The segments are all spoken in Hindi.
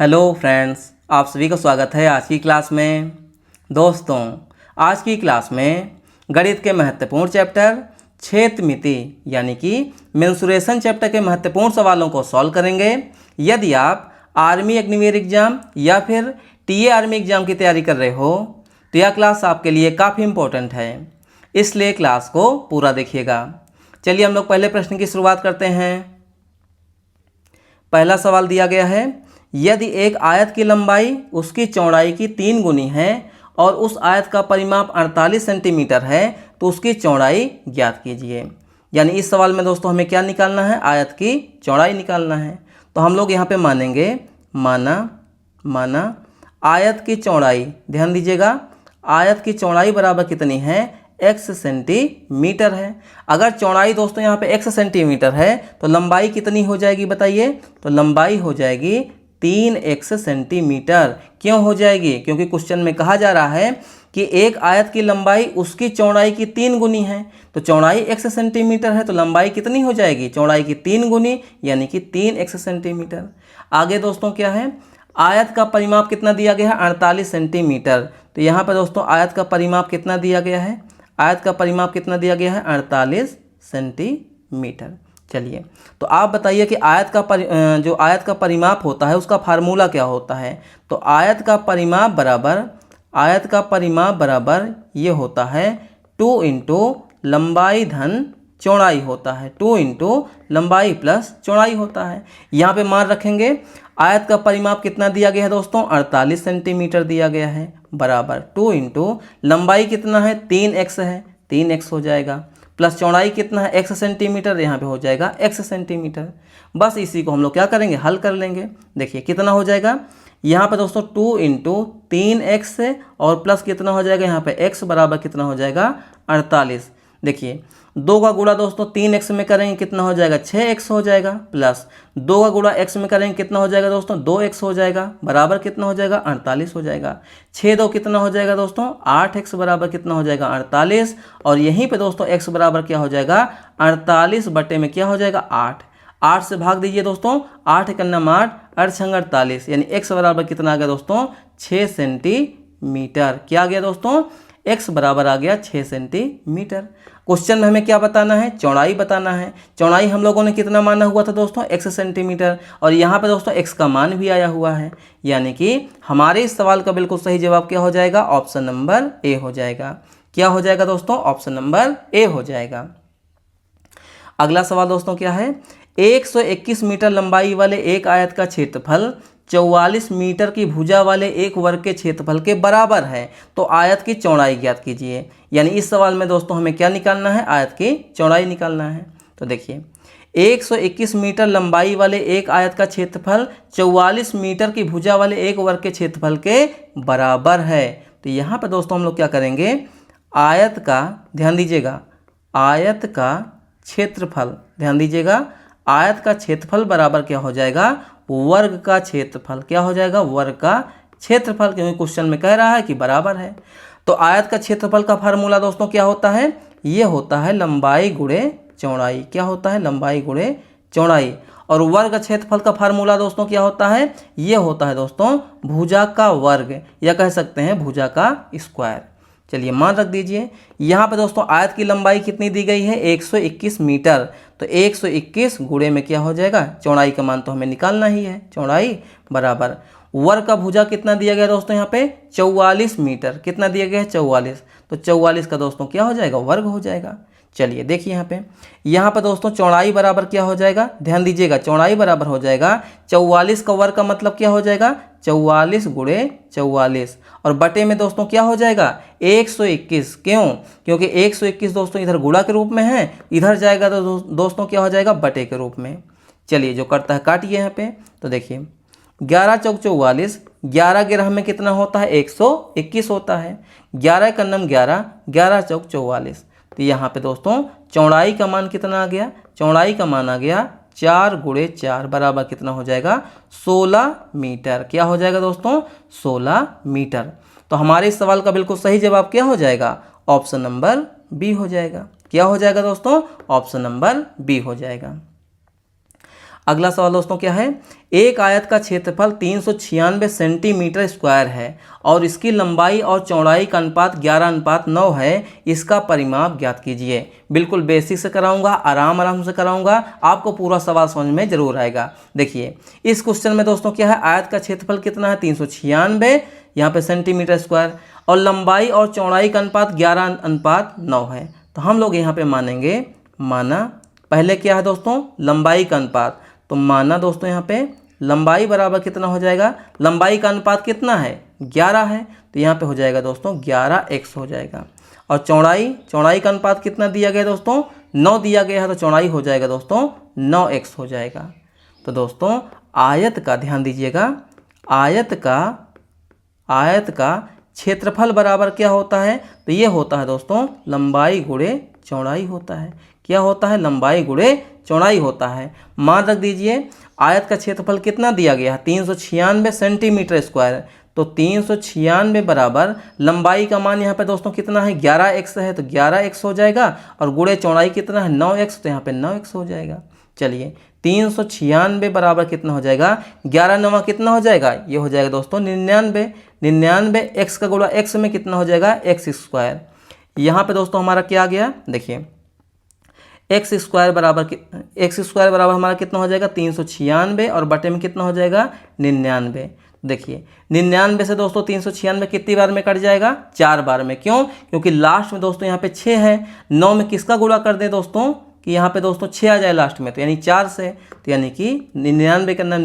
हेलो फ्रेंड्स, आप सभी का स्वागत है आज की क्लास में। दोस्तों, आज की क्लास में गणित के महत्वपूर्ण चैप्टर क्षेत्रमिति यानी कि मेंसुरेशन चैप्टर के महत्वपूर्ण सवालों को सॉल्व करेंगे। यदि आप आर्मी अग्निवीर एग्जाम या फिर टीए आर्मी एग्जाम की तैयारी कर रहे हो तो यह क्लास आपके लिए काफ़ी इम्पोर्टेंट है, इसलिए क्लास को पूरा देखिएगा। चलिए हम लोग पहले प्रश्न की शुरुआत करते हैं। पहला सवाल दिया गया है, यदि एक आयत की लंबाई उसकी चौड़ाई की 3 गुनी है और उस आयत का परिमाप 48 सेंटीमीटर है तो उसकी चौड़ाई ज्ञात कीजिए। यानी इस सवाल में दोस्तों हमें क्या निकालना है? आयत की चौड़ाई निकालना है। तो हम लोग यहाँ पे मानेंगे माना आयत की चौड़ाई, ध्यान दीजिएगा, आयत की चौड़ाई बराबर कितनी है? x सेंटीमीटर है। अगर चौड़ाई दोस्तों यहाँ पे x सेंटीमीटर है तो लंबाई कितनी हो जाएगी बताइए? तो लंबाई हो जाएगी 3x सेंटीमीटर। क्यों हो जाएगी? क्योंकि क्वेश्चन में कहा जा रहा है कि एक आयत की लंबाई उसकी चौड़ाई की 3 गुनी है। तो चौड़ाई x सेंटीमीटर है तो लंबाई कितनी हो जाएगी? चौड़ाई की 3 गुनी यानी कि 3x सेंटीमीटर। आगे दोस्तों क्या है? आयत का परिमाप कितना दिया गया है? 48 सेंटीमीटर। तो यहाँ पर दोस्तों आयत का परिमाप कितना दिया गया है? आयत का परिमाप कितना दिया गया है? 48 सेंटीमीटर। चलिए, तो आप बताइए कि जो आयत का परिमाप होता है उसका फार्मूला क्या होता है? तो आयत का परिमाप बराबर ये होता है 2 इंटू लंबाई धन चौड़ाई होता है। 2 इंटू लंबाई प्लस चौड़ाई होता है। यहाँ पे मान रखेंगे आयत का परिमाप कितना दिया गया है दोस्तों? 48 सेंटीमीटर दिया गया है, बराबर 2 इंटू लंबाई कितना है? 3x है, 3x हो जाएगा, प्लस चौड़ाई कितना है? x सेंटीमीटर, यहाँ पे हो जाएगा x सेंटीमीटर। बस इसी को हम लोग क्या करेंगे? हल कर लेंगे। देखिए कितना हो जाएगा यहाँ पे दोस्तों? 2 इंटू 3x और प्लस कितना हो जाएगा यहाँ पे? x बराबर कितना हो जाएगा? 48। देखिए 2 का गुणा दोस्तों 3x में करेंगे कितना हो जाएगा? 6x हो जाएगा, प्लस 2 का गुणा x में करेंगे कितना हो जाएगा दोस्तों? 2x हो जाएगा, बराबर कितना हो जाएगा? 48 हो जाएगा। 6 2 कितना हो जाएगा दोस्तों? 8x बराबर कितना हो जाएगा? 48। और यहीं पे दोस्तों x बराबर क्या हो जाएगा? 48 बटे में क्या हो जाएगा? 8। 8 से भाग दीजिए दोस्तों, 8 कन्नम 8, 8 छंग 48, यानी x बराबर कितना आ गया दोस्तों? 6 सेंटीमीटर। क्या आ गया दोस्तों? x बराबर आ गया 6 सेंटीमीटर। क्वेश्चन में हमें क्या बताना है? चौड़ाई बताना है। चौड़ाई हम लोगों ने कितना माना हुआ था दोस्तों? x सेंटीमीटर, और यहाँ पे दोस्तों x का मान भी आया हुआ है, यानी कि हमारे इस सवाल का बिल्कुल सही जवाब क्या हो जाएगा? ऑप्शन नंबर ए हो जाएगा। क्या हो जाएगा दोस्तों? ऑप्शन नंबर ए हो जाएगा। अगला सवाल दोस्तों क्या है? 121 मीटर लंबाई वाले एक आयत का क्षेत्रफल 44 मीटर की भुजा वाले एक वर्ग के क्षेत्रफल के बराबर है, तो आयत की चौड़ाई ज्ञात कीजिए। यानी इस सवाल में दोस्तों हमें क्या निकालना है? आयत की चौड़ाई निकालना है। तो देखिए 121 मीटर लंबाई वाले एक आयत का क्षेत्रफल 44 मीटर की भुजा वाले एक वर्ग के क्षेत्रफल के बराबर है। तो यहाँ पर दोस्तों हम लोग क्या करेंगे? आयत का, ध्यान दीजिएगा, आयत का क्षेत्रफल, ध्यान दीजिएगा, आयत का क्षेत्रफल बराबर क्या हो जाएगा? वर्ग का क्षेत्रफल। क्या हो जाएगा? वर्ग का क्षेत्रफल, क्योंकि क्वेश्चन में कह रहा है कि बराबर है। तो आयत का क्षेत्रफल का फार्मूला दोस्तों क्या होता है? ये होता है लंबाई गुणे चौड़ाई। क्या होता है? लंबाई गुणे चौड़ाई। और वर्ग क्षेत्रफल का फार्मूला दोस्तों क्या होता है? ये होता है दोस्तों भुजा का वर्ग, या कह सकते हैं भुजा का स्क्वायर। चलिए मान रख दीजिए। यहाँ पे दोस्तों आयत की लंबाई कितनी दी गई है? 121 मीटर। तो 121 गुणे में क्या हो जाएगा? चौड़ाई का मान तो हमें निकालना ही है। चौड़ाई बराबर वर्ग का भुजा कितना दिया गया दोस्तों? यहाँ पे 44 मीटर। कितना दिया गया है? 44। तो 44 का दोस्तों क्या हो जाएगा? वर्ग हो जाएगा। चलिए देखिए यहाँ पे दोस्तों चौड़ाई बराबर क्या हो जाएगा? ध्यान दीजिएगा, चौड़ाई बराबर हो जाएगा 44 का वर्ग का मतलब क्या हो जाएगा? 44 गुणे 44, और बटे में दोस्तों क्या हो जाएगा? 121। क्यों? क्योंकि 121 दोस्तों इधर गुणा के रूप में है, इधर जाएगा तो दोस्तों क्या हो जाएगा? बटे के रूप में। चलिए जो करता है काटिए यहाँ पे। तो देखिए 11 चौक 44, 11 गिरह में कितना होता है? 121 होता है। 11 का नम 11, 11 चौक 44। तो यहाँ पे दोस्तों चौड़ाई का मान कितना आ गया? चौड़ाई का मान आ गया 4 गुणे 4 बराबर कितना हो जाएगा? 16 मीटर। क्या हो जाएगा दोस्तों? 16 मीटर। तो हमारे इस सवाल का बिल्कुल सही जवाब क्या हो जाएगा? ऑप्शन नंबर बी हो जाएगा। क्या हो जाएगा दोस्तों? ऑप्शन नंबर बी हो जाएगा। अगला सवाल दोस्तों क्या है, एक आयत का क्षेत्रफल 396 सेंटीमीटर स्क्वायर है और इसकी लंबाई और चौड़ाई का अनुपात 11:9 है, इसका परिमाप ज्ञात कीजिए। बिल्कुल बेसिक से कराऊंगा, आराम से कराऊंगा, आपको पूरा सवाल समझ में जरूर आएगा। देखिए इस क्वेश्चन में दोस्तों क्या है, आयत का क्षेत्रफल कितना है 396 यहाँ पे सेंटीमीटर स्क्वायर, और लंबाई और चौड़ाई का अनुपात 11:9 है। तो हम लोग यहाँ पे मानेंगे, माना पहले क्या है दोस्तों, लंबाई का अनुपात, तो माना दोस्तों यहाँ पे लंबाई बराबर कितना हो जाएगा, लंबाई का अनुपात कितना है 11 है, तो यहाँ पे हो जाएगा दोस्तों 11x हो जाएगा। और चौड़ाई का अनुपात कितना दिया गया दोस्तों, 9 दिया गया है, तो चौड़ाई हो जाएगा दोस्तों 9x हो जाएगा। तो दोस्तों आयत का ध्यान दीजिएगा, आयत का क्षेत्रफल बराबर क्या होता है, तो ये होता है दोस्तों लंबाई गुणे चौड़ाई होता है। क्या होता है, लंबाई गुणे चौड़ाई होता है। मान रख दीजिए आयत का क्षेत्रफल कितना दिया गया है 396 सेंटीमीटर स्क्वायर, तो 396 बराबर लंबाई का मान यहाँ पे दोस्तों कितना है 11x है, तो 11x हो जाएगा, और गुणे चौड़ाई कितना है 9x, तो यहाँ पे 9x हो जाएगा। चलिए 396 बराबर कितना हो जाएगा, 11 9 कितना हो जाएगा, ये हो जाएगा दोस्तों 99 x का गुणा x में कितना हो जाएगा x स्क्वायर। यहाँ पे दोस्तों हमारा क्या आ गया, देखिए एक्स स्क्वायर बराबर हमारा कितना हो जाएगा 396, और बटे में कितना हो जाएगा 99। देखिए 99 से दोस्तों 396 कितनी बार में कट जाएगा, 4 बार में। क्यों, क्योंकि लास्ट में दोस्तों यहाँ पे 6 है, 9 में किसका गुणा कर दें दोस्तों कि यहाँ पे दोस्तों 6 आ जाए लास्ट में, तो यानी 4 से, तो यानी कि 99 के अंदर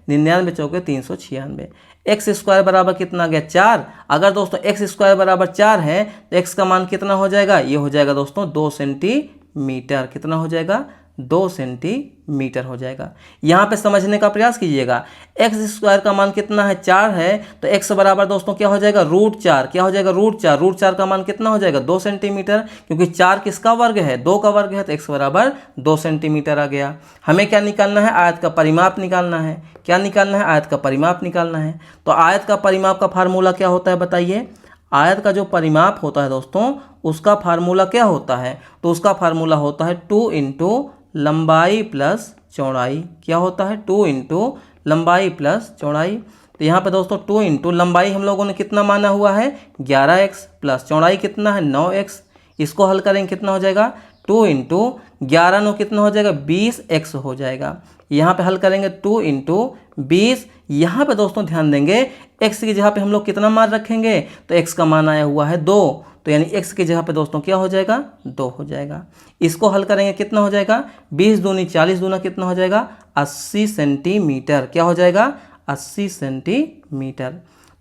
99 चौके 396। एक्स स्क्वायर बराबर कितना आ गया 4। अगर दोस्तों एक्स स्क्वायर बराबर 4 है तो एक्स का मान कितना हो जाएगा, ये हो जाएगा दोस्तों 2 सेंटीमीटर। कितना हो जाएगा, 2 सेंटीमीटर हो जाएगा। यहाँ पे समझने का प्रयास कीजिएगा, एक्स स्क्वायर का मान कितना है 4 है, तो एक्स बराबर दोस्तों क्या हो जाएगा √4। क्या हो जाएगा √4 का मान कितना हो जाएगा 2 सेंटीमीटर, क्योंकि 4 किसका वर्ग है 2 का वर्ग है, तो एक्स बराबर 2 सेंटीमीटर आ गया। हमें क्या निकालना है, आयत का परिमाप निकालना है। क्या निकालना है, आयत का परिमाप निकालना है। तो आयत का परिमाप का फार्मूला क्या होता है बताइए। आयत का जो परिमाप होता है दोस्तों उसका फार्मूला क्या होता है, तो उसका फार्मूला होता है 2 × लंबाई प्लस चौड़ाई। क्या होता है 2 × लंबाई प्लस चौड़ाई। तो यहाँ पे दोस्तों 2 × लंबाई हम लोगों ने कितना माना हुआ है 11x, प्लस चौड़ाई कितना है 9x। इसको हल करेंगे कितना हो जाएगा 2 × 11 9 कितना हो जाएगा 20x हो जाएगा। यहाँ पे हल करेंगे 2 × 20। यहाँ पे दोस्तों ध्यान देंगे x की जगह पे हम लोग कितना मान रखेंगे, तो x का मान आया हुआ है 2, तो यानी x की जगह पे दोस्तों क्या हो जाएगा 2 हो जाएगा। इसको हल करेंगे कितना हो जाएगा 20 दूनी 40 दूना कितना हो जाएगा 80 सेंटीमीटर। क्या हो जाएगा 80 सेंटीमीटर।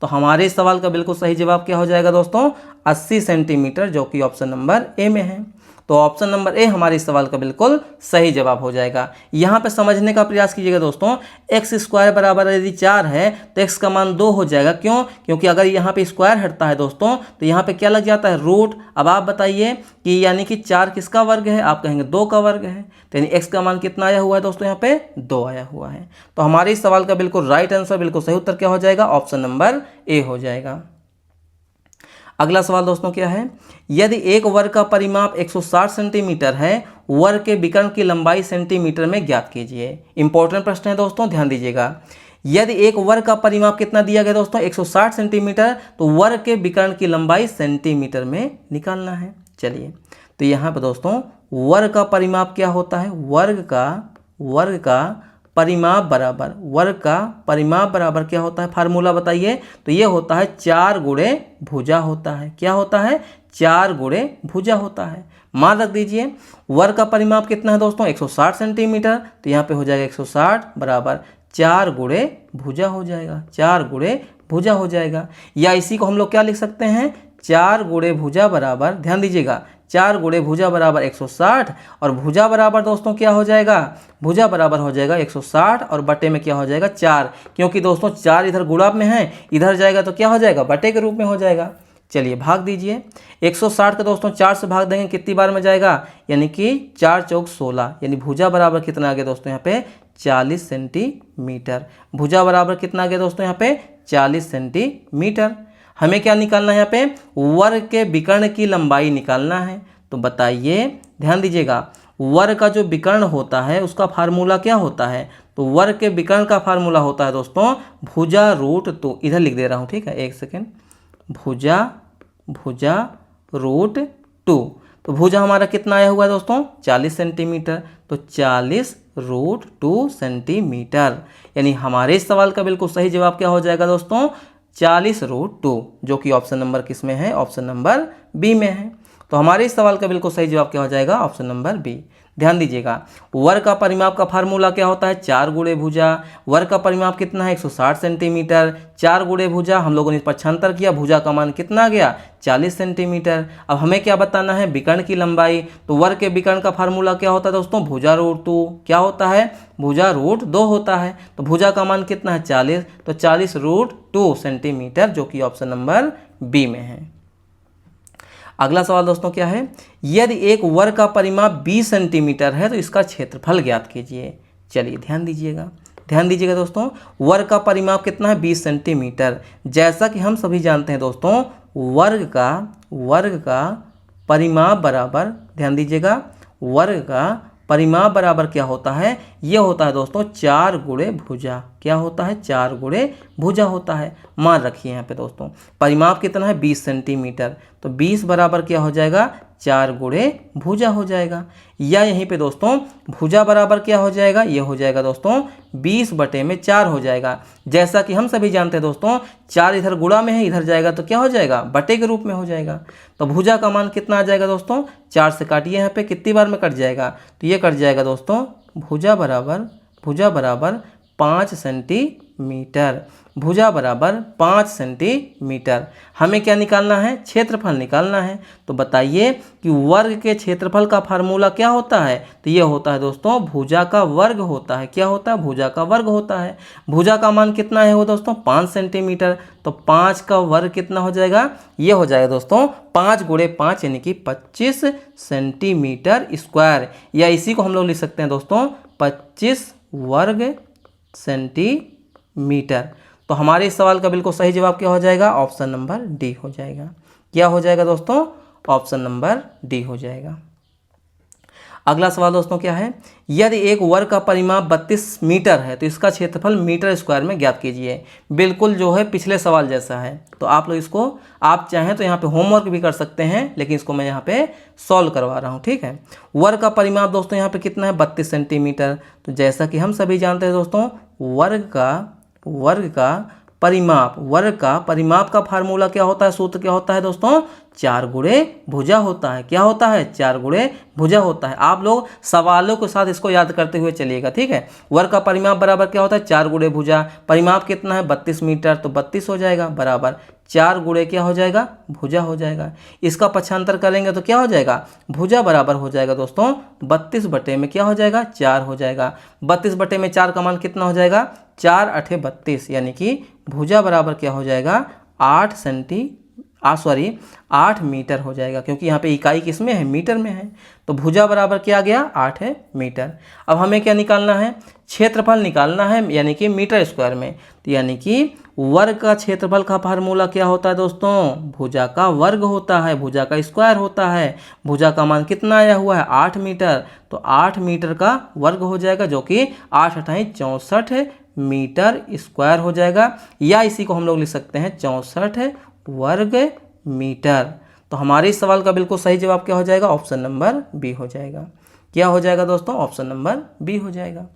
तो हमारे इस सवाल का बिल्कुल सही जवाब क्या हो जाएगा दोस्तों 80 सेंटीमीटर, जो कि ऑप्शन नंबर ए में है। तो ऑप्शन नंबर ए हमारे इस सवाल का बिल्कुल सही जवाब हो जाएगा। यहाँ पे समझने का प्रयास कीजिएगा दोस्तों, एक्स स्क्वायर बराबर यदि 4 है तो एक्स का मान 2 हो जाएगा। क्यों, क्योंकि अगर यहाँ पे स्क्वायर हटता है दोस्तों तो यहाँ पे क्या लग जाता है रूट। अब आप बताइए कि यानी कि 4 किसका वर्ग है, आप कहेंगे 2 का वर्ग है, तो यानी एक्स का मान कितना आया हुआ है दोस्तों यहाँ पे 2 आया हुआ है। तो हमारे इस सवाल का बिल्कुल राइट आंसर, बिल्कुल सही उत्तर क्या हो जाएगा ऑप्शन नंबर ए हो जाएगा। अगला सवाल दोस्तों क्या है, यदि एक वर्ग का परिमाप 160 सेंटीमीटर है, वर्ग के विकर्ण की लंबाई सेंटीमीटर में ज्ञात कीजिए। इंपॉर्टेंट प्रश्न है दोस्तों, ध्यान दीजिएगा। यदि एक वर्ग का परिमाप कितना दिया गया दोस्तों 160 सेंटीमीटर, तो वर्ग के विकर्ण की लंबाई सेंटीमीटर में निकालना है। चलिए तो यहाँ पर दोस्तों वर्ग का परिमाप क्या होता है, वर्ग का परिमाप बराबर क्या होता है, फार्मूला बताइए। तो ये होता है 4 गुणे भुजा होता है। क्या होता है 4 गुणे भुजा होता है। मान रख दीजिए वर्ग का परिमाप कितना है दोस्तों 160 सेंटीमीटर, तो यहाँ पे हो जाएगा 160 बराबर 4 गुणे भुजा हो जाएगा, 4 गुणे भुजा हो जाएगा। या इसी को हम लोग क्या लिख सकते हैं 4 गुणे भुजा बराबर, ध्यान दीजिएगा 4 गुणे भुजा बराबर 160, और भुजा बराबर दोस्तों क्या हो जाएगा, भुजा बराबर हो जाएगा 160 और बटे में क्या हो जाएगा 4, क्योंकि दोस्तों 4 इधर गुणा में है, इधर जाएगा तो क्या हो जाएगा बटे के रूप में हो जाएगा। चलिए भाग दीजिए 160 का दोस्तों 4 से भाग देंगे कितनी बार में जाएगा, यानी कि 4 चौक 16, यानी भुजा बराबर कितना आ गया दोस्तों यहाँ पे 40 सेंटीमीटर। भुजा बराबर कितना आ गया दोस्तों यहाँ पे 40 सेंटीमीटर। हमें क्या निकालना है यहाँ पे वर्ग के विकर्ण की लंबाई निकालना है। तो बताइए, ध्यान दीजिएगा, वर्ग का जो विकर्ण होता है उसका फार्मूला क्या होता है? तो वर्ग के विकर्ण का फार्मूला होता है दोस्तों भुजा रूट 2। इधर लिख दे रहा हूँ, ठीक है, एक सेकेंड। भुजा रूट 2। तो भुजा हमारा कितना आया हुआ है दोस्तों? 40 सेंटीमीटर। तो 40 रूट 2 सेंटीमीटर, यानी हमारे इस सवाल का बिल्कुल सही जवाब क्या हो जाएगा दोस्तों? 40 रूट 2, जो कि ऑप्शन नंबर किस में है? ऑप्शन नंबर बी में है। तो हमारे इस सवाल का बिल्कुल सही जवाब क्या हो जाएगा? Option number B. ध्यान दीजिएगा, वर्ग का परिमाप का फार्मूला क्या होता है? 4 गुणे भुजा। वर्ग का परिमाप कितना है? 160 सेंटीमीटर। 4 गुणे भुजा, हम लोगों ने पक्षांतर किया, भुजा का मान कितना आ गया? 40 सेंटीमीटर। अब हमें क्या बताना है? विकर्ण की लंबाई। तो वर्ग के विकर्ण का फार्मूला क्या होता है दोस्तों? भुजा रूट 2। क्या होता है? भुजा रूट 2 होता है। तो भुजा का मान कितना है? 40। तो 40 रूट 2 सेंटीमीटर, जो कि ऑप्शन नंबर बी में है। अगला सवाल दोस्तों क्या है? यदि एक वर्ग का परिमाप 20 सेंटीमीटर है तो इसका क्षेत्रफल ज्ञात कीजिए। चलिए ध्यान दीजिएगा दोस्तों, वर्ग का परिमाप कितना है? 20 सेंटीमीटर। जैसा कि हम सभी जानते हैं दोस्तों, वर्ग का परिमाप बराबर, ध्यान दीजिएगा, वर्ग का परिमाप बराबर क्या होता है? ये होता है दोस्तों 4 गुणे भुजा। क्या होता है? 4 गुणे भुजा होता है। मान रखिए यहाँ पे दोस्तों, परिमाप कितना है? 20 सेंटीमीटर। तो 20 बराबर क्या हो जाएगा? 4 गुणे भुजा हो जाएगा। या यहीं पे दोस्तों भुजा बराबर क्या हो जाएगा? ये हो जाएगा दोस्तों 20/4 हो जाएगा। जैसा कि हम सभी जानते हैं दोस्तों, 4 इधर गुणा में है, इधर जाएगा तो क्या हो जाएगा? बटे के रूप में हो जाएगा। तो भुजा का मान कितना आ जाएगा दोस्तों? 4 से काटिए यहाँ पे, कितनी बार में कट जाएगा? तो ये कट जाएगा दोस्तों भुजा बराबर 5 सेंटीमीटर। भुजा बराबर 5 सेंटीमीटर। हमें क्या निकालना है? क्षेत्रफल निकालना है। तो बताइए कि वर्ग के क्षेत्रफल का फार्मूला क्या होता है? तो ये होता है दोस्तों भुजा का वर्ग होता है। क्या होता है? भुजा का वर्ग होता है। भुजा का मान कितना है वो दोस्तों? 5 सेंटीमीटर। तो 5 का वर्ग कितना हो जाएगा? ये हो जाएगा दोस्तों 5 गुणे 5 यानी कि 25 सेंटीमीटर स्क्वायर। या इसी को हम लोग लिख सकते हैं दोस्तों 25 वर्ग सेंटीमीटर। तो हमारे इस सवाल का बिल्कुल सही जवाब क्या हो जाएगा? ऑप्शन नंबर डी हो जाएगा। क्या हो जाएगा दोस्तों? ऑप्शन नंबर डी हो जाएगा। अगला सवाल दोस्तों क्या है? यदि एक वर्ग का परिमाप 32 मीटर है तो इसका क्षेत्रफल मीटर स्क्वायर में ज्ञात कीजिए। बिल्कुल जो है पिछले सवाल जैसा है। तो आप लोग इसको, आप चाहें तो यहाँ पे होमवर्क भी कर सकते हैं, लेकिन इसको मैं यहाँ पे सॉल्व करवा रहा हूँ, ठीक है। वर्ग का परिमाप दोस्तों यहाँ पे कितना है? 32 सेंटीमीटर। तो जैसा कि हम सभी जानते हैं दोस्तों, वर्ग का परिमाप का फार्मूला क्या होता है? सूत्र क्या होता है दोस्तों? 4 गुणे भुजा होता है। क्या होता है? 4 गुणे भुजा होता है। आप लोग सवालों के साथ इसको याद करते हुए चलिएगा, ठीक है। वर्ग का परिमाप बराबर क्या होता है? 4 गुणे भुजा। परिमाप कितना है? 32 मीटर। तो 32 हो जाएगा बराबर 4 गुणे क्या हो जाएगा? भुजा हो जाएगा। इसका पक्षांतर करेंगे तो क्या हो जाएगा? भुजा बराबर हो जाएगा दोस्तों 32 बटे में क्या हो जाएगा? 4 हो जाएगा। 32 बटे में 4 का मान कितना हो जाएगा? 4 8 32, यानी कि भुजा बराबर क्या हो जाएगा? 8 मीटर हो जाएगा, क्योंकि यहाँ पे इकाई किस में है? मीटर में है। तो भुजा बराबर क्या आ गया? 8 मीटर। अब हमें क्या निकालना है? क्षेत्रफल निकालना है, यानी कि मीटर स्क्वायर में। तो यानी कि वर्ग का क्षेत्रफल का फार्मूला क्या होता है दोस्तों? भुजा का वर्ग होता है, भुजा का स्क्वायर होता है। भुजा का मान कितना आया हुआ है? 8 मीटर। तो 8 मीटर का वर्ग हो जाएगा, जो कि 8 × 64 मीटर स्क्वायर हो जाएगा। या इसी को हम लोग लिख सकते हैं 64 वर्ग मीटर। तो हमारे इस सवाल का बिल्कुल सही जवाब क्या हो जाएगा? ऑप्शन नंबर बी हो जाएगा। क्या हो जाएगा दोस्तों? ऑप्शन नंबर बी हो जाएगा।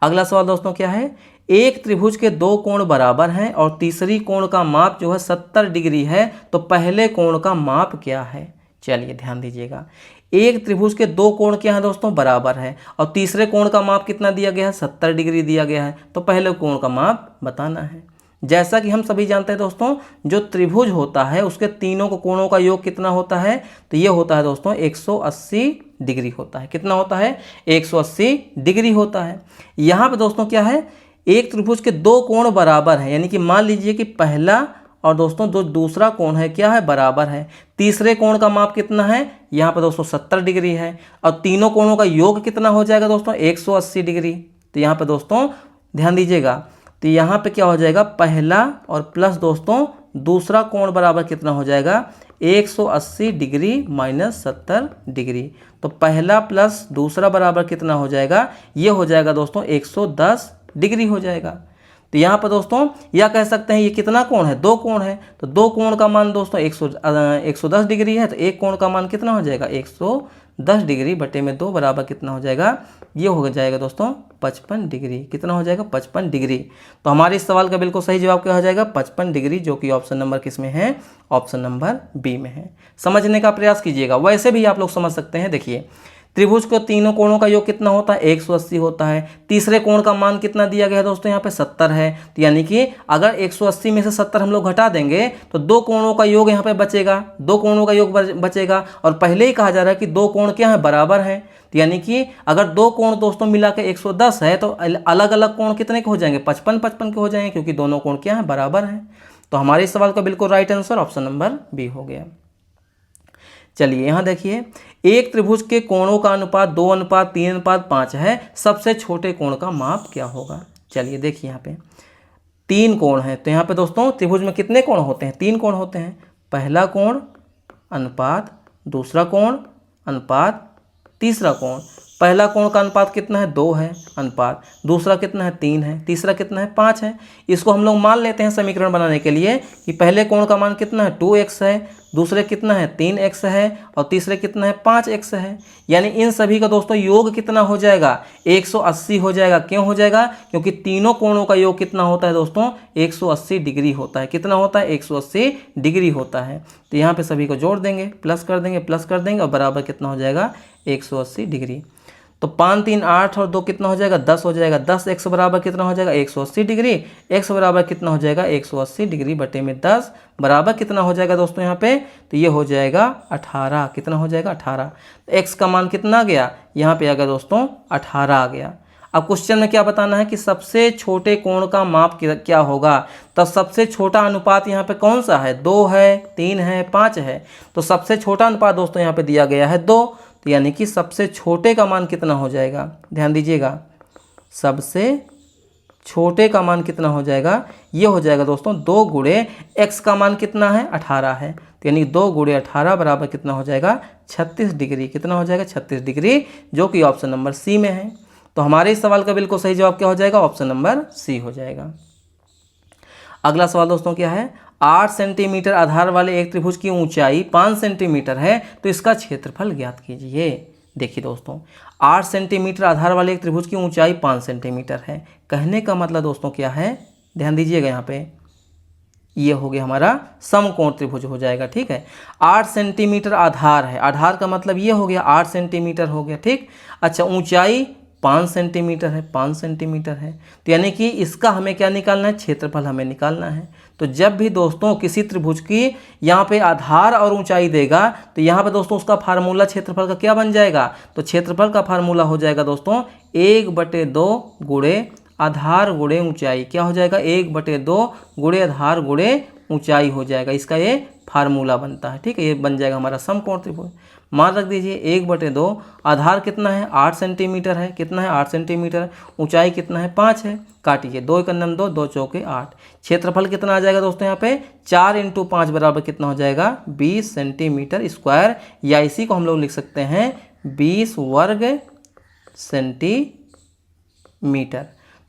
अगला सवाल दोस्तों क्या है? एक त्रिभुज के 2 कोण बराबर हैं और तीसरी कोण का माप जो है 70 डिग्री है, तो पहले कोण का माप क्या है? चलिए ध्यान दीजिएगा, एक त्रिभुज के 2 कोण क्या है दोस्तों? बराबर है, और तीसरे कोण का माप कितना दिया गया है? 70 डिग्री दिया गया है। तो पहले कोण का माप बताना है। जैसा कि हम सभी जानते हैं दोस्तों, जो त्रिभुज होता है उसके तीनों कोणों का योग कितना होता है? तो ये होता है दोस्तों 180 डिग्री होता है। कितना होता है? 180 डिग्री होता है। यहाँ पे दोस्तों क्या है? एक त्रिभुज के 2 कोण बराबर हैं, यानी कि मान लीजिए कि पहला और दोस्तों जो दूसरा कोण है क्या है? बराबर है। तीसरे कोण का माप कितना है? यहाँ पर दोस्तों 70 डिग्री है, और तीनों कोणों का योग कितना हो जाएगा दोस्तों? 180 डिग्री। तो यहाँ पर दोस्तों ध्यान दीजिएगा, तो यहाँ पे क्या हो जाएगा? पहला और प्लस दोस्तों दूसरा कोण बराबर कितना हो जाएगा? 180 डिग्री माइनस 70 डिग्री। तो पहला प्लस दूसरा बराबर कितना हो जाएगा, ये हो जाएगा दोस्तों 110 डिग्री हो जाएगा। तो यहाँ पर दोस्तों या कह सकते हैं ये कितना कोण है, दो कोण है, तो दो कोण का मान दोस्तों 110 डिग्री है, तो एक कोण का मान कितना हो जाएगा 110 डिग्री बटे में 2 बराबर कितना हो जाएगा, ये हो जाएगा दोस्तों 55 डिग्री। कितना हो जाएगा 55 डिग्री। तो हमारे इस सवाल का बिल्कुल सही जवाब क्या हो जाएगा 55 डिग्री, जो कि ऑप्शन नंबर किस में है, ऑप्शन नंबर बी में है। समझने का प्रयास कीजिएगा, वैसे भी आप लोग समझ सकते हैं। देखिए त्रिभुज को तीनों कोणों का योग कितना होता है 180 होता है। तीसरे कोण का मान कितना दिया गया है दोस्तों, यहाँ पे 70 है। तो यानी कि अगर 180 में से 70 हम लोग घटा देंगे तो दो कोणों का योग यहाँ पे बचेगा, दो कोणों का योग बचेगा। और पहले ही कहा जा रहा है कि दो कोण क्या है, बराबर हैं। तो यानी कि अगर दो कोण दोस्तों मिला के 110 है तो अलग अलग कोण कितने के हो जाएंगे, 55 के हो जाएंगे, क्योंकि दोनों कोण क्या है, बराबर हैं। तो हमारे इस सवाल का बिल्कुल right answer option number B हो गया। चलिए यहाँ देखिए, एक त्रिभुज के कोणों का अनुपात 2:3:5 है, सबसे छोटे कोण का माप क्या होगा। चलिए देखिए यहाँ पे 3 कोण है, तो यहाँ पे दोस्तों त्रिभुज में कितने कोण होते हैं, 3 कोण होते हैं। पहला कोण अनुपात दूसरा कोण अनुपात तीसरा कोण। पहला कोण का अनुपात कितना है 2 है अनुपात, दूसरा कितना है 3 है, तीसरा कितना है 5 है। इसको हम लोग मान लेते हैं समीकरण बनाने के लिए कि पहले कोण का मान कितना है 2x है, दूसरे कितना है 3x है और तीसरे कितना है 5x है। यानी इन सभी का दोस्तों योग कितना हो जाएगा 180 हो जाएगा। क्यों हो जाएगा, क्योंकि तीनों कोणों का योग कितना होता है दोस्तों 180 डिग्री होता है। कितना होता है 180 डिग्री होता है। तो यहाँ पे सभी को जोड़ देंगे, प्लस कर देंगे और बराबर कितना हो जाएगा 180 डिग्री। तो 5 3 8 और 2 कितना हो जाएगा 10 हो जाएगा। 10 x बराबर कितना हो जाएगा 180 डिग्री। x बराबर कितना हो जाएगा 180 डिग्री बटे में 10 बराबर कितना हो जाएगा दोस्तों यहाँ पे, तो ये हो जाएगा 18। कितना हो जाएगा 18। तो x का मान कितना आ गया, यहाँ पे आ गया दोस्तों 18 आ गया। अब क्वेश्चन में क्या बताना है कि सबसे छोटे कोण का माप क्या होगा। तो सबसे छोटा अनुपात यहाँ पे कौन सा है, 2 है, 3 है, 5 है। तो सबसे छोटा अनुपात दोस्तों यहाँ पे दिया गया है 2। तो यानी कि सबसे छोटे का मान कितना हो जाएगा, ध्यान दीजिएगा, सबसे छोटे का मान कितना हो जाएगा, ये हो जाएगा दोस्तों 2 गुणे x का मान कितना है 18 है। तो यानी 2 गुणे 18 बराबर कितना हो जाएगा 36 डिग्री। कितना हो जाएगा 36 डिग्री, जो कि ऑप्शन नंबर सी में है। तो हमारे इस सवाल का बिल्कुल सही जवाब क्या हो जाएगा, ऑप्शन नंबर सी हो जाएगा। अगला सवाल दोस्तों क्या है, 8 सेंटीमीटर आधार वाले एक त्रिभुज की ऊंचाई 5 सेंटीमीटर है, तो इसका क्षेत्रफल ज्ञात कीजिए। देखिए दोस्तों 8 सेंटीमीटर आधार वाले एक त्रिभुज की ऊंचाई 5 सेंटीमीटर है। कहने का मतलब दोस्तों क्या है, ध्यान दीजिएगा, यहाँ पे ये हो गया हमारा समकोण त्रिभुज हो जाएगा। ठीक है, 8 सेंटीमीटर आधार है, आधार का मतलब ये हो गया 8 सेंटीमीटर हो गया। ठीक, अच्छा ऊंचाई 5 सेंटीमीटर है, 5 सेंटीमीटर है। तो यानी कि इसका हमें क्या निकालना है, क्षेत्रफल हमें निकालना है। तो जब भी दोस्तों किसी त्रिभुज की यहाँ पे आधार और ऊंचाई देगा तो यहाँ पे दोस्तों उसका फार्मूला क्षेत्रफल का क्या बन जाएगा, तो क्षेत्रफल का फार्मूला हो जाएगा दोस्तों 1/2 गुणे आधार गुणे ऊंचाई। क्या हो जाएगा 1/2 गुणे आधार गुणे ऊंचाई हो जाएगा, इसका ये फार्मूला बनता है। ठीक है, ये बन जाएगा हमारा समकोण त्रिभुज। मान रख दीजिए 1/2, आधार कितना है 8 सेंटीमीटर है, कितना है 8 सेंटीमीटर, ऊंचाई कितना है 5 है, काटिए 2 × 9 2, 2 चौके 8। क्षेत्रफल कितना आ जाएगा दोस्तों यहाँ पे 4 × 5 बराबर कितना हो जाएगा 20 सेंटीमीटर स्क्वायर, या इसी को हम लोग लिख सकते हैं 20 वर्ग सेंटीमीटर।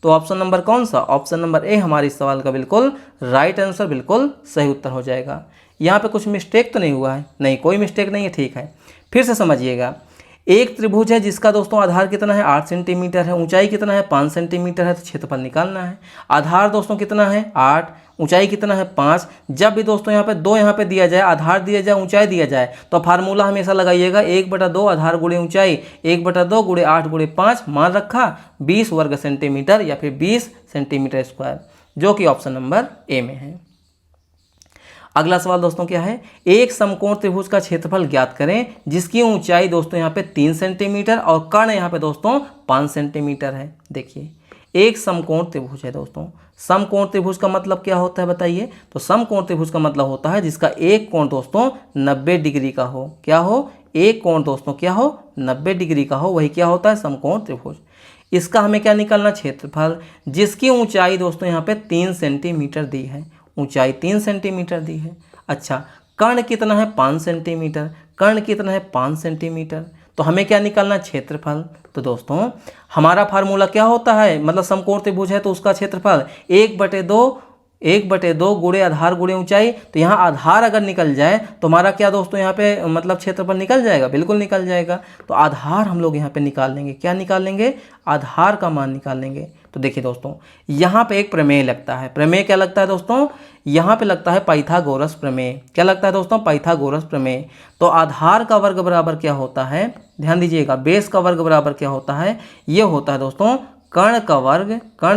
तो ऑप्शन नंबर कौन सा, ऑप्शन नंबर ए हमारे इस सवाल का बिल्कुल राइट आंसर, बिल्कुल सही उत्तर हो जाएगा। यहाँ पे कुछ मिस्टेक तो नहीं हुआ है, नहीं कोई मिस्टेक नहीं है। ठीक है, फिर से समझिएगा, एक त्रिभुज है जिसका दोस्तों आधार कितना है 8 सेंटीमीटर है, ऊंचाई कितना है 5 सेंटीमीटर है, तो क्षेत्रफल निकालना है। आधार दोस्तों कितना है 8, ऊंचाई कितना है 5। जब भी दोस्तों यहाँ पे 2 यहाँ पे दिया जाए, आधार दिया जाए ऊंचाई दिया जाए, तो फार्मूला हमेशा लगाइएगा 1/2 आधार गुणे ऊंचाई 1/2 गुणे 8 गुणे 5, मान रखा 20 वर्ग सेंटीमीटर या फिर 20 सेंटीमीटर स्क्वायर, जो कि ऑप्शन नंबर ए में है। अगला सवाल दोस्तों क्या है, एक समकोण त्रिभुज का क्षेत्रफल ज्ञात करें जिसकी ऊंचाई दोस्तों यहाँ पे 3 सेंटीमीटर और कर्ण यहाँ पे दोस्तों 5 सेंटीमीटर है। देखिए एक समकोण त्रिभुज है दोस्तों, समकोण त्रिभुज का मतलब क्या होता है बताइए, तो समकोण त्रिभुज का मतलब होता है जिसका एक कोण दोस्तों 90 डिग्री का हो। क्या हो, एक कोण दोस्तों क्या हो 90 डिग्री का हो, वही क्या होता है समकोण त्रिभुज। इसका हमें क्या निकालना, क्षेत्रफल, जिसकी ऊंचाई दोस्तों यहाँ पे 3 सेंटीमीटर दी है, ऊंचाई 3 सेंटीमीटर दी है। अच्छा, कर्ण कितना है 5 सेंटीमीटर, कर्ण कितना है 5 सेंटीमीटर, तो हमें क्या निकालना है, क्षेत्रफल। तो दोस्तों हमारा फार्मूला क्या होता है, मतलब समकोण त्रिभुज है तो उसका क्षेत्रफल 1/2 गुणे आधार गुणे ऊंचाई। तो यहाँ आधार अगर निकल जाए तो हमारा क्या दोस्तों यहाँ पे मतलब क्षेत्रफल निकल जाएगा, बिल्कुल निकल जाएगा। तो आधार हम लोग यहाँ पे निकाल लेंगे, क्या निकाल लेंगे, आधार का मान निकाल लेंगे। तो देखिए दोस्तों यहाँ पे एक प्रमेय लगता है। प्रमेय क्या लगता है दोस्तों, यहाँ पे लगता है पाइथागोरस प्रमेय। क्या लगता है दोस्तों, पाइथागोरस प्रमेय। तो आधार का वर्ग बराबर क्या होता है, ध्यान दीजिएगा, बेस का वर्ग बराबर क्या होता है, ये होता है दोस्तों कर्ण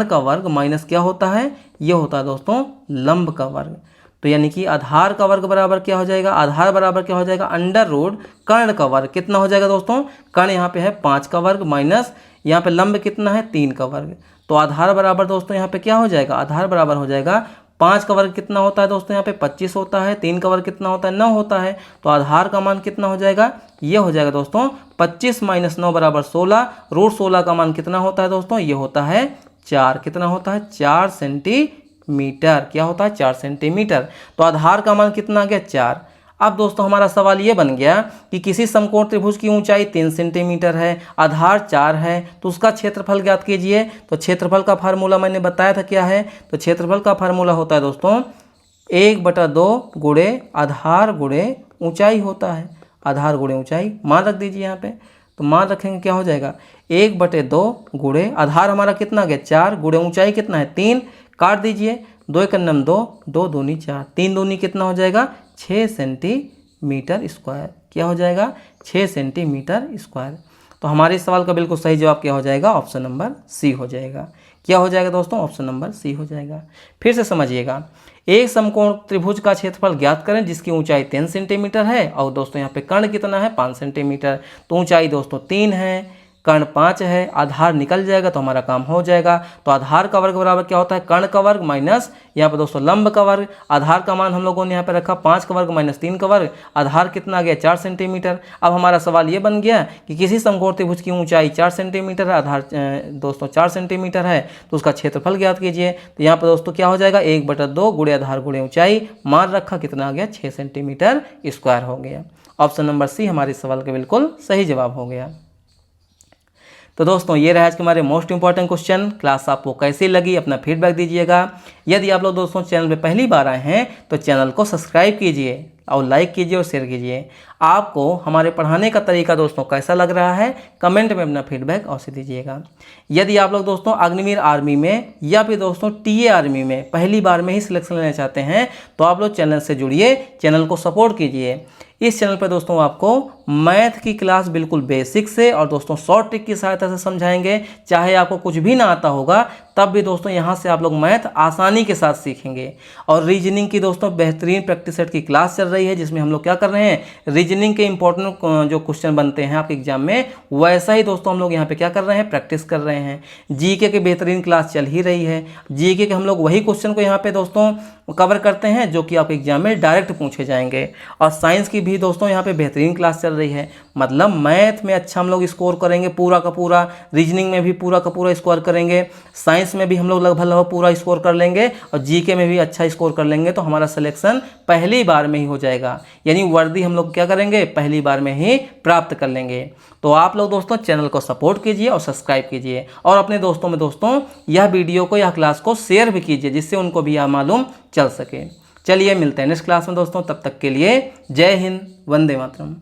का वर्ग माइनस क्या होता है, ये होता है दोस्तों लंब का वर्ग। तो यानी कि आधार का वर्ग बराबर क्या हो जाएगा, आधार बराबर क्या हो जाएगा, अंडर रूट कर्ण का वर्ग। कितना हो जाएगा दोस्तों, कर्ण यहाँ पे है 5 का वर्ग माइनस यहाँ पे लंब कितना है 3 का वर्ग। तो आधार बराबर दोस्तों यहाँ पे क्या हो जाएगा, आधार बराबर हो जाएगा 5 का वर्ग कितना होता है दोस्तों, यहाँ पे 25 होता है, 3 का वर्ग कितना होता है 9 होता है। तो आधार का मान कितना हो जाएगा, ये हो जाएगा दोस्तों 25 माइनस 9 बराबर 16। रूट 16 का मान कितना होता है दोस्तों, ये होता है 4। कितना होता है, 4 सेंटीमीटर। क्या होता है, 4 सेंटीमीटर। तो आधार का मान कितना आ गया, 4। अब दोस्तों हमारा सवाल ये बन गया कि किसी समकोण त्रिभुज की ऊंचाई 3 सेंटीमीटर है, आधार 4 है, तो उसका क्षेत्रफल ज्ञात कीजिए। तो क्षेत्रफल का फार्मूला मैंने बताया था क्या है, तो क्षेत्रफल का फार्मूला होता है दोस्तों 1/2 गुणे आधार गुणे ऊंचाई होता है। आधार गुणे ऊंचाई मान रख दीजिए यहाँ पे। तो मान रखेंगे क्या हो जाएगा, 1/2 गुणे आधार हमारा कितना गया 4, गुणे ऊंचाई कितना है 3, काट दीजिए, 2 × 2 2, 2 दूनी 4, 3 दूनी कितना हो जाएगा 6 सेंटीमीटर स्क्वायर। क्या हो जाएगा, 6 सेंटीमीटर स्क्वायर। तो हमारे सवाल का बिल्कुल सही जवाब क्या हो जाएगा, ऑप्शन नंबर सी हो जाएगा। क्या हो जाएगा दोस्तों, ऑप्शन नंबर सी हो जाएगा। फिर से समझिएगा, एक समकोण त्रिभुज का क्षेत्रफल ज्ञात करें जिसकी ऊंचाई 3 सेंटीमीटर है और दोस्तों यहाँ पे कर्ण कितना है 5 सेंटीमीटर। तो ऊंचाई दोस्तों 3 है, कर्ण 5 है, आधार निकल जाएगा तो हमारा काम हो जाएगा। तो आधार का वर्ग बराबर क्या होता है, कर्ण का वर्ग माइनस यहाँ पे दोस्तों लंब का वर्ग। आधार का मान हम लोगों ने यहाँ पे रखा 5 का वर्ग माइनस 3 का वर्ग, आधार कितना आ गया 4 सेंटीमीटर। अब हमारा सवाल ये बन गया कि किसी समकोण त्रिभुज की ऊंचाई 4 सेंटीमीटर है, आधार दोस्तों 4 सेंटीमीटर है, तो उसका क्षेत्रफल ज्ञात कीजिए। तो यहाँ पर दोस्तों क्या हो जाएगा, 1/2 गुणे आधार गुणे ऊंचाई, मान रखा कितना आ गया 6 सेंटीमीटर स्क्वायर हो गया। ऑप्शन नंबर सी हमारे सवाल का बिल्कुल सही जवाब हो गया। तो दोस्तों ये रहा आज के हमारे मोस्ट इंपॉर्टेंट क्वेश्चन। क्लास आपको कैसी लगी अपना फीडबैक दीजिएगा। यदि आप लोग दोस्तों चैनल पे पहली बार आए हैं तो चैनल को सब्सक्राइब कीजिए और लाइक कीजिए और शेयर कीजिए। आपको हमारे पढ़ाने का तरीका दोस्तों कैसा लग रहा है कमेंट में अपना फीडबैक अवश्य दीजिएगा। यदि आप लोग दोस्तों अग्निवीर आर्मी में या फिर दोस्तों टीए आर्मी में पहली बार में ही सिलेक्शन लेना चाहते हैं तो आप लोग चैनल से जुड़िए, चैनल को सपोर्ट कीजिए। इस चैनल पर दोस्तों आपको मैथ की क्लास बिल्कुल बेसिक से और दोस्तों शॉर्ट ट्रिक की सहायता से समझाएंगे। चाहे आपको कुछ भी ना आता होगा तब भी दोस्तों यहाँ से आप लोग मैथ आसानी के साथ सीखेंगे। और रीजनिंग की दोस्तों बेहतरीन प्रैक्टिस सेट की क्लास चल रही है जिसमें हम लोग क्या कर रहे हैं, रीजनिंग के इंपॉर्टेंट जो क्वेश्चन बनते हैं आपके एग्जाम में वैसा ही दोस्तों हम लोग यहाँ पे क्या कर रहे हैं, प्रैक्टिस कर रहे हैं। जीके की बेहतरीन क्लास चल ही रही है। जीके के हम लोग वही क्वेश्चन को यहाँ पे दोस्तों कवर करते हैं जो कि आपके एग्जाम में डायरेक्ट पूछे जाएंगे। और साइंस की भी दोस्तों यहाँ पे बेहतरीन क्लास चल रही है। मतलब मैथ में अच्छा हम लोग स्कोर करेंगे पूरा का पूरा, रीजनिंग में भी पूरा का पूरा स्कोर करेंगे, साइंस में भी हम लोग लगभग पूरा स्कोर कर लेंगे और जीके में भी अच्छा स्कोर कर लेंगे। तो हमारा सिलेक्शन पहली बार में ही हो जाएगा, यानी वर्दी हम लोग क्या करेंगे पहली बार में ही प्राप्त कर लेंगे। तो आप लोग दोस्तों चैनल को सपोर्ट कीजिए और सब्सक्राइब कीजिए और अपने दोस्तों में दोस्तों यह वीडियो को, यह क्लास को शेयर भी कीजिए जिससे उनको भी यह मालूम चल सके। चलिए मिलते हैं नेक्स्ट क्लास में दोस्तों, तब तक के लिए जय हिंद, वंदे मातरम।